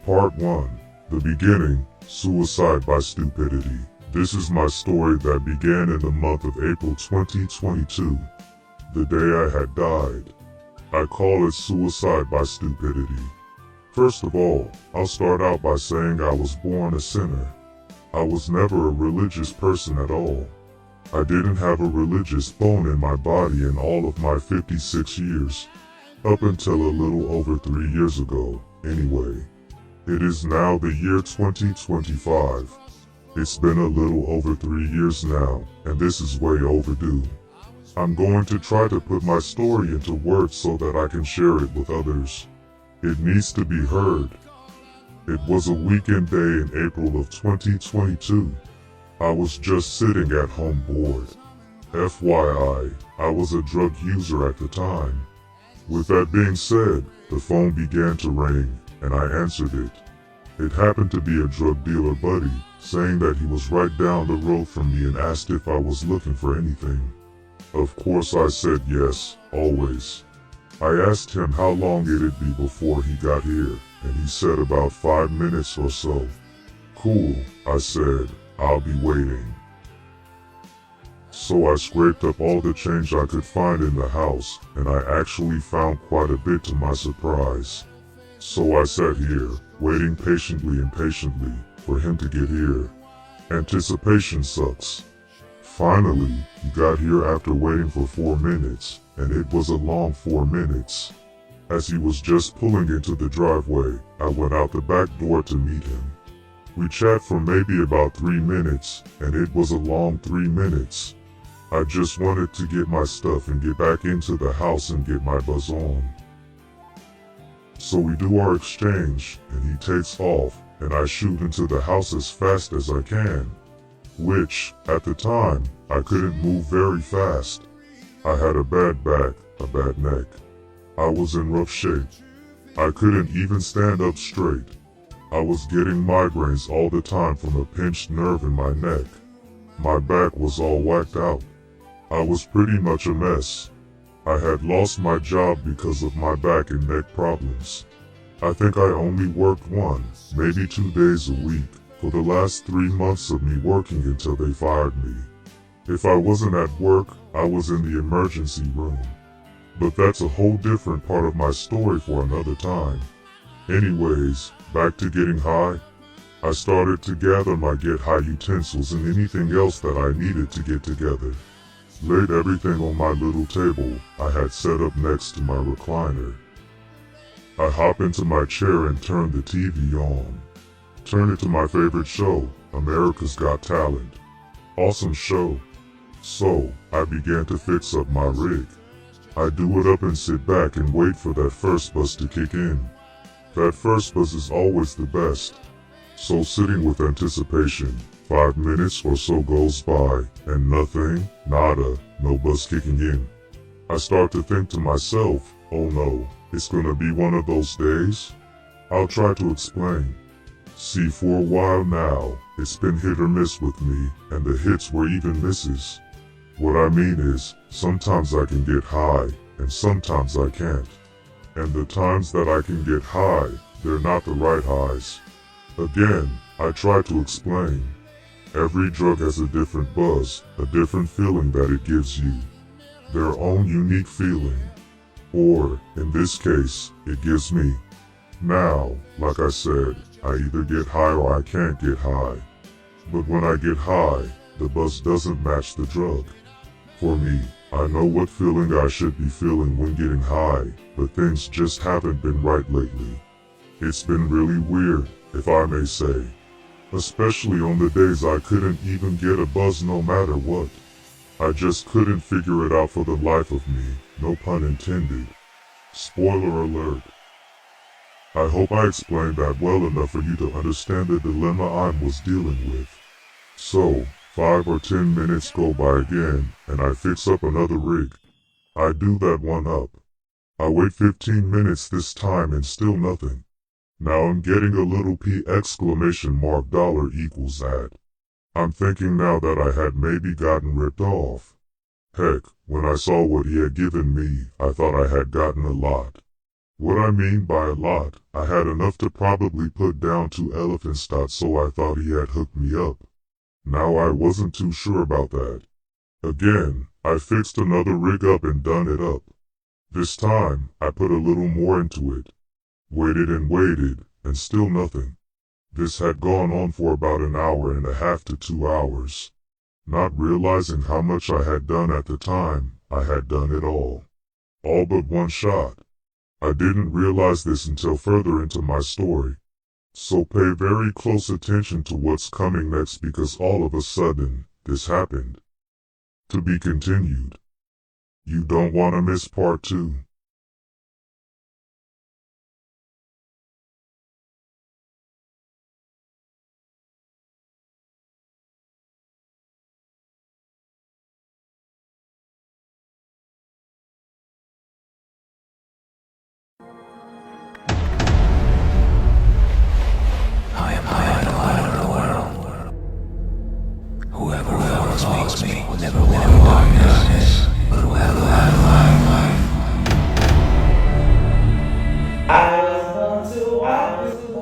Part 1. The Beginning, Suicide by Stupidity. This is my story that began in the month of April 2022, the day I had died. I call it suicide by stupidity. First of all, I'll start out by saying I was born a sinner. I was never a religious person at all. I didn't have a religious bone in my body in all of my 56 years. Up until a little over 3 years ago, anyway. It is now the year 2025. It's been a little over 3 years now, and this is way overdue. I'm going to try to put my story into words so that I can share it with others. It needs to be heard. It was a weekend day in April of 2022. I was just sitting at home bored. FYI, I was a drug user at the time. With that being said, the phone began to ring, and I answered it. It happened to be a drug dealer buddy, saying that he was right down the road from me and asked if I was looking for anything. Of course I said yes, always. I asked him how long it'd be before he got here, and he said about 5 minutes or so. Cool, I said, I'll be waiting. So I scraped up all the change I could find in the house, and I actually found quite a bit to my surprise. So I sat here, waiting patiently and patiently, for him to get here. Anticipation sucks. Finally, he got here after waiting for 4 minutes, and it was a long 4 minutes. As he was just pulling into the driveway, I went out the back door to meet him. We chat for maybe about 3 minutes, and it was a long 3 minutes. I just wanted to get my stuff and get back into the house and get my buzz on. So we do our exchange, and he takes off, and I shoot into the house as fast as I can. Which, at the time, I couldn't move very fast. I had a bad back, a bad neck. I was in rough shape. I couldn't even stand up straight. I was getting migraines all the time from a pinched nerve in my neck. My back was all whacked out. I was pretty much a mess. I had lost my job because of my back and neck problems. I think I only worked 1, maybe 2 days a week, for the last 3 months of me working until they fired me. If I wasn't at work, I was in the emergency room. But that's a whole different part of my story for another time. Anyways, back to getting high. I started to gather my get high utensils and anything else that I needed to get together. Laid everything on my little table I had set up next to my recliner. I hop into my chair and turn the TV on. Turn it to my favorite show, America's Got Talent. Awesome show. So, I began to fix up my rig. I do it up and sit back and wait for that first buzz to kick in. That first buzz is always the best. So sitting with anticipation, 5 minutes or so goes by, and nothing, nada, no buzz kicking in. I start to think to myself, oh no, it's gonna be one of those days? I'll try to explain. See, for a while now, it's been hit or miss with me, and the hits were even misses. What I mean is, sometimes I can get high, and sometimes I can't. And the times that I can get high, they're not the right highs. Again, I try to explain. Every drug has a different buzz, a different feeling that it gives you. Their own unique feeling. Or, in this case, it gives me. Now, like I said, I either get high or I can't get high. But when I get high, the buzz doesn't match the drug. For me, I know what feeling I should be feeling when getting high, but things just haven't been right lately. It's been really weird, if I may say. Especially on the days I couldn't even get a buzz no matter what. I just couldn't figure it out for the life of me, no pun intended. Spoiler alert. I hope I explained that well enough for you to understand the dilemma I was dealing with. So, 5 or 10 minutes go by again, and I fix up another rig. I do that one up. I wait 15 minutes this time and still nothing. Now I'm getting a little $! equals that. I'm thinking now that I had maybe gotten ripped off. Heck, when I saw what he had given me, I thought I had gotten a lot. What I mean by a lot, I had enough to probably put down 2 elephant so I thought he had hooked me up. Now I wasn't too sure about that. Again, I fixed another rig up and done it up. This time, I put a little more into it. Waited and still nothing. This had gone on for about an hour and a half to 2 hours. Not realizing how much I had done at the time, I had done it all. All but one shot. I didn't realize this until further into my story. So pay very close attention to what's coming next because all of a sudden, this happened. To be continued. You don't want to miss part 2. I am the light of the world. Whoever follows me will never walk in darkness, but will have light. I was born to